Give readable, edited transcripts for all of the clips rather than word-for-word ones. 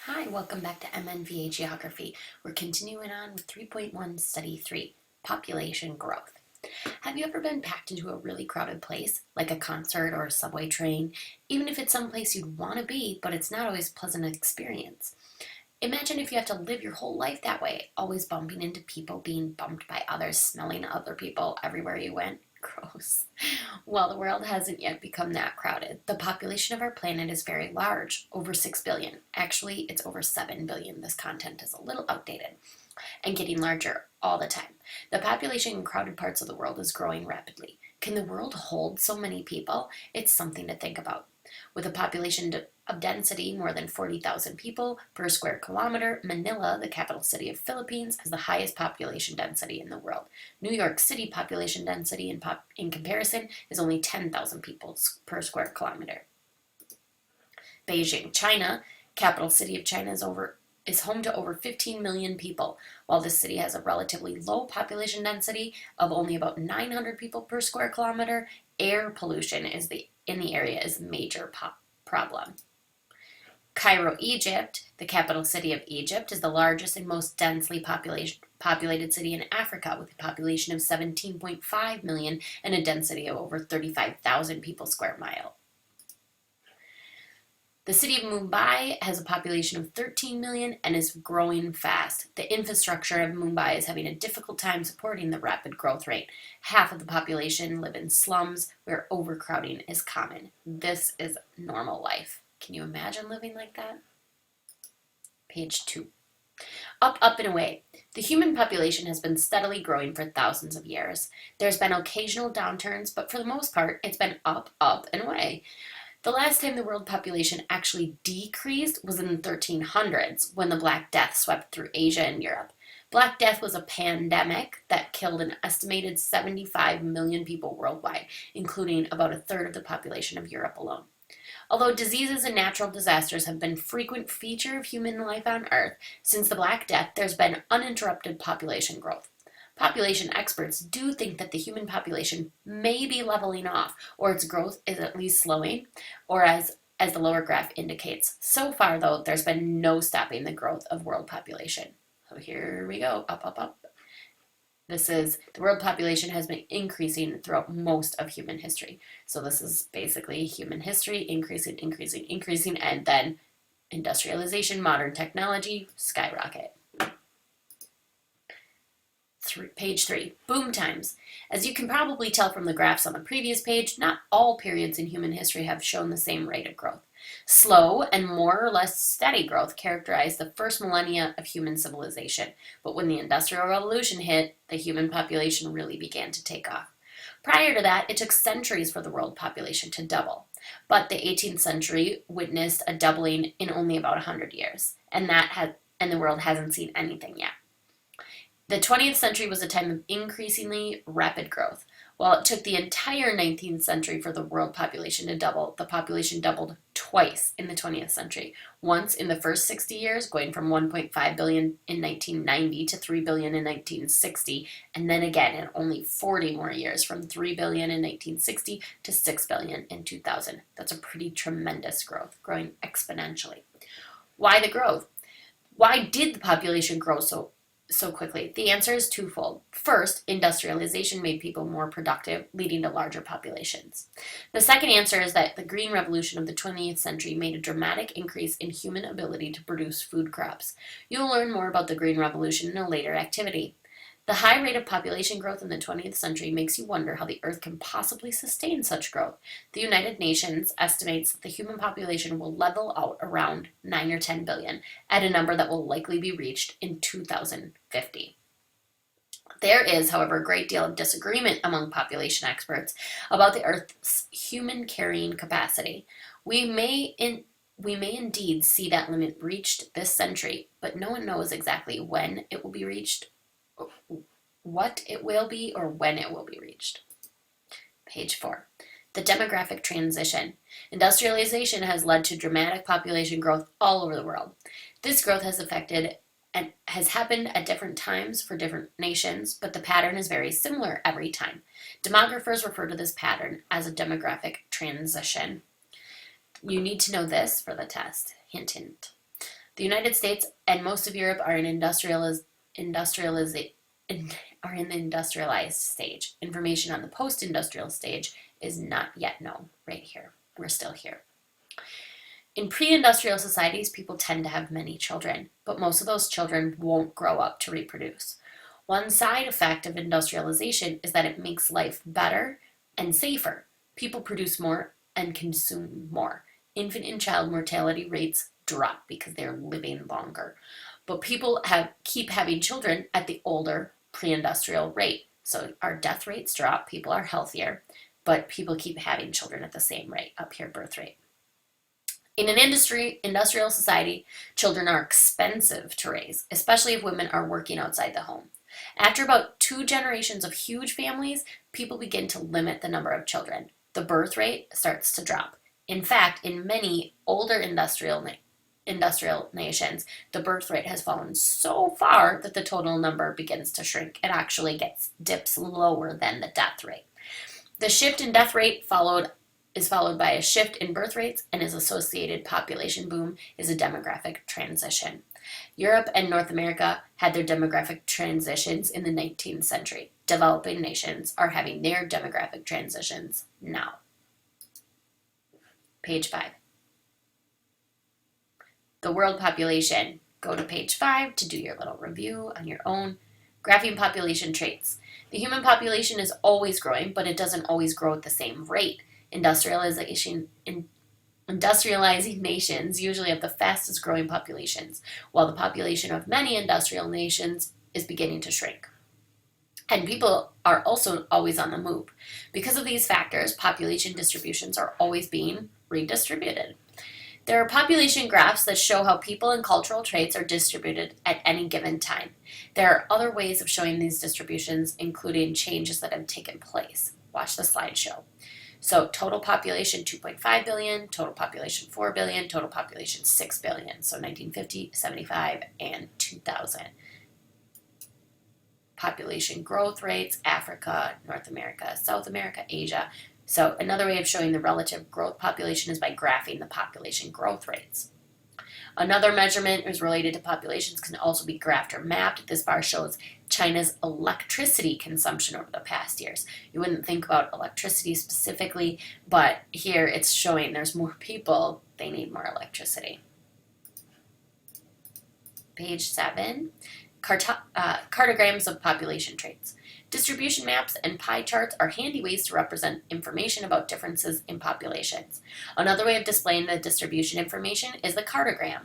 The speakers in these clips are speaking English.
Hi, welcome back to MNVA Geography. We're continuing on with 3.1 Study 3, Population Growth. Have you ever been packed into a really crowded place, like a concert or a subway train, even if it's someplace you'd want to be, but it's not always a pleasant experience? Imagine if you have to live your whole life that way, always bumping into people, being bumped by others, smelling other people everywhere you went. Gross. Well, the world hasn't yet become that crowded. The population of our planet is very large, over 6 billion. Actually, it's over 7 billion. This content is a little outdated and getting larger all the time. The population in crowded parts of the world is growing rapidly. Can the world hold so many people? It's something to think about. With a population of density more than 40,000 people per square kilometer, Manila, the capital city of Philippines, has the highest population density in the world. New York City population density in comparison is only 10,000 people per square kilometer. Beijing, China, capital city of China, is home to over 15 million people. While this city has a relatively low population density of only about 900 people per square kilometer, air pollution in the area is a major problem. Cairo, Egypt, the capital city of Egypt, is the largest and most densely populated city in Africa, with a population of 17.5 million and a density of over 35,000 people square mile. The city of Mumbai has a population of 13 million and is growing fast. The infrastructure of Mumbai is having a difficult time supporting the rapid growth rate. Half of the population live in slums where overcrowding is common. This is normal life. Can you imagine living like that? Page 2. Up, up, and away. The human population has been steadily growing for thousands of years. There's been occasional downturns, but for the most part, it's been up, up, and away. The last time the world population actually decreased was in the 1300s, when the Black Death swept through Asia and Europe. Black Death was a pandemic that killed an estimated 75 million people worldwide, including about a third of the population of Europe alone. Although diseases and natural disasters have been a frequent feature of human life on Earth, since the Black Death, there's been uninterrupted population growth. Population experts do think that the human population may be leveling off, or its growth is at least slowing, or as the lower graph indicates. So far, though, there's been no stopping the growth of world population. So here we go, up, up, up. The world population has been increasing throughout most of human history. So this is basically human history, increasing, increasing, increasing, and then industrialization, modern technology, skyrocket. Page 3, boom times. As you can probably tell from the graphs on the previous page, not all periods in human history have shown the same rate of growth. Slow and more or less steady growth characterized the first millennia of human civilization, but when the Industrial Revolution hit, the human population really began to take off. Prior to that, it took centuries for the world population to double, but the 18th century witnessed a doubling in only about 100 years, and the world hasn't seen anything yet. The 20th century was a time of increasingly rapid growth. While it took the entire 19th century for the world population to double, the population doubled twice in the 20th century. Once in the first 60 years, going from 1.5 billion in 1990 to 3 billion in 1960, and then again in only 40 more years, from 3 billion in 1960 to 6 billion in 2000. That's a pretty tremendous growth, growing exponentially. Why the growth? Why did the population grow so quickly? The answer is twofold. First, industrialization made people more productive, leading to larger populations. The second answer is that the Green Revolution of the 20th century made a dramatic increase in human ability to produce food crops. You'll learn more about the Green Revolution in a later activity. The high rate of population growth in the 20th century makes you wonder how the Earth can possibly sustain such growth. The United Nations estimates that the human population will level out around 9 or 10 billion, at a number that will likely be reached in 2050. There is, however, a great deal of disagreement among population experts about the Earth's human carrying capacity. We may indeed see that limit reached this century, but no one knows exactly when it will be reached, what it will be, or when it will be reached. Page 4. The demographic transition. Industrialization has led to dramatic population growth all over the world. This growth has happened at different times for different nations, but the pattern is very similar every time. Demographers refer to this pattern as a demographic transition. You need to know this for the test. Hint, hint. The United States and most of Europe are in are in the industrialized stage. Information on the post-industrial stage is not yet known. Right here, we're still here. In pre-industrial societies, people tend to have many children, but most of those children won't grow up to reproduce. One side effect of industrialization is that it makes life better and safer. People produce more and consume more. Infant and child mortality rates drop because they're living longer. But people keep having children at the older pre-industrial rate. So our death rates drop, people are healthier, but people keep having children at the same rate, up here birth rate. In an industrial society, children are expensive to raise, especially if women are working outside the home. After about 2 generations of huge families, people begin to limit the number of children. The birth rate starts to drop. In fact, in many older industrial nations, the birth rate has fallen so far that the total number begins to shrink. It actually dips lower than the death rate. The shift in death rate is followed by a shift in birth rates, and its associated population boom is a demographic transition. Europe and North America had their demographic transitions in the 19th century. Developing nations are having their demographic transitions now. Page 5. The world population. Go to page 5 to do your little review on your own. Graphing population traits. The human population is always growing, but it doesn't always grow at the same rate. Industrializing nations usually have the fastest growing populations, while the population of many industrial nations is beginning to shrink. And people are also always on the move. Because of these factors, population distributions are always being redistributed. There are population graphs that show how people and cultural traits are distributed at any given time. There are other ways of showing these distributions, including changes that have taken place. Watch the slideshow. So total population 2.5 billion, total population 4 billion, total population 6 billion. So 1950, 75, and 2000. Population growth rates, Africa, North America, South America, Asia. So another way of showing the relative growth population is by graphing the population growth rates. Another measurement is related to populations can also be graphed or mapped. This bar shows China's electricity consumption over the past years. You wouldn't think about electricity specifically, but here it's showing there's more people, they need more electricity. Page 7, cartograms of population traits. Distribution maps and pie charts are handy ways to represent information about differences in populations. Another way of displaying the distribution information is the cartogram.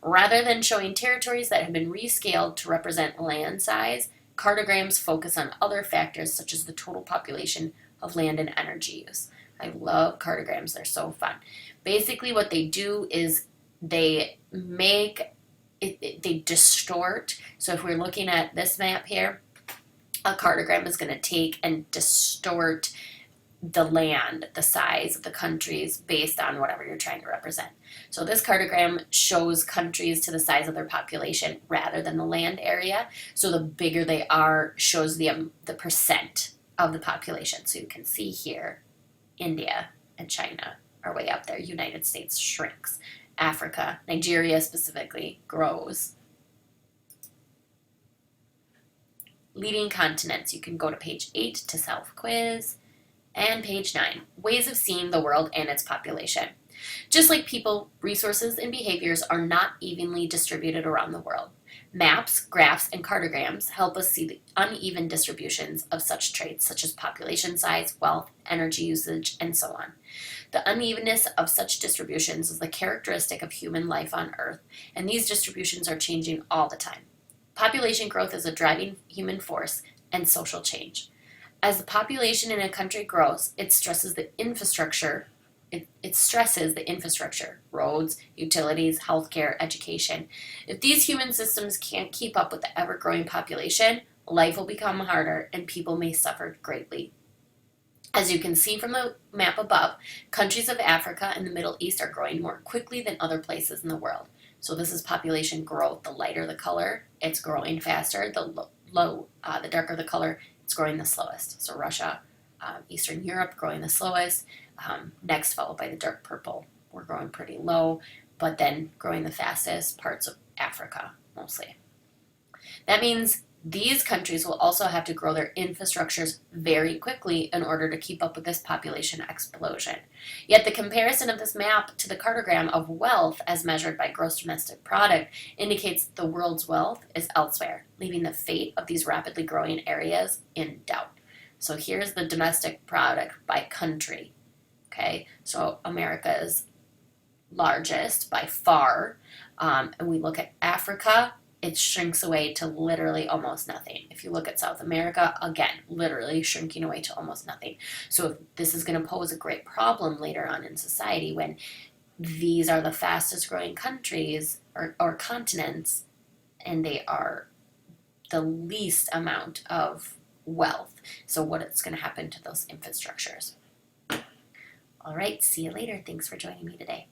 Rather than showing territories that have been rescaled to represent land size, cartograms focus on other factors such as the total population of land and energy use. I love cartograms, they're so fun. Basically what they do is they distort. So if we're looking at this map here, a cartogram is going to take and distort the land, the size of the countries based on whatever you're trying to represent. So this cartogram shows countries to the size of their population rather than the land area. So the bigger they are shows the percent of the population. So you can see here, India and China are way up there. United States shrinks. Africa, Nigeria specifically, grows. Leading continents. You can go to page 8 to self-quiz. And page 9, ways of seeing the world and its population. Just like people, resources and behaviors are not evenly distributed around the world. Maps, graphs, and cartograms help us see the uneven distributions of such traits such as population size, wealth, energy usage, and so on. The unevenness of such distributions is the characteristic of human life on Earth, and these distributions are changing all the time. Population growth is a driving human force and social change. As the population in a country grows, it stresses the infrastructure, roads, utilities, healthcare, education. If these human systems can't keep up with the ever-growing population, life will become harder and people may suffer greatly. As you can see from the map above, countries of Africa and the Middle East are growing more quickly than other places in the world. So this is population growth. The lighter the color, it's growing faster. The darker the color, it's growing the slowest. So Russia, Eastern Europe growing the slowest. Next followed by the dark purple. We're growing pretty low. but then growing the fastest parts of Africa mostly. That means these countries will also have to grow their infrastructures very quickly in order to keep up with this population explosion. Yet the comparison of this map to the cartogram of wealth as measured by gross domestic product indicates the world's wealth is elsewhere, leaving the fate of these rapidly growing areas in doubt. So here's the domestic product by country. Okay, so America is largest by far, and we look at Africa, it shrinks away to literally almost nothing. If you look at South America, again, literally shrinking away to almost nothing. So this is going to pose a great problem later on in society when these are the fastest growing countries or continents, and they are the least amount of wealth. So what's going to happen to those infrastructures? All right, see you later. Thanks for joining me today.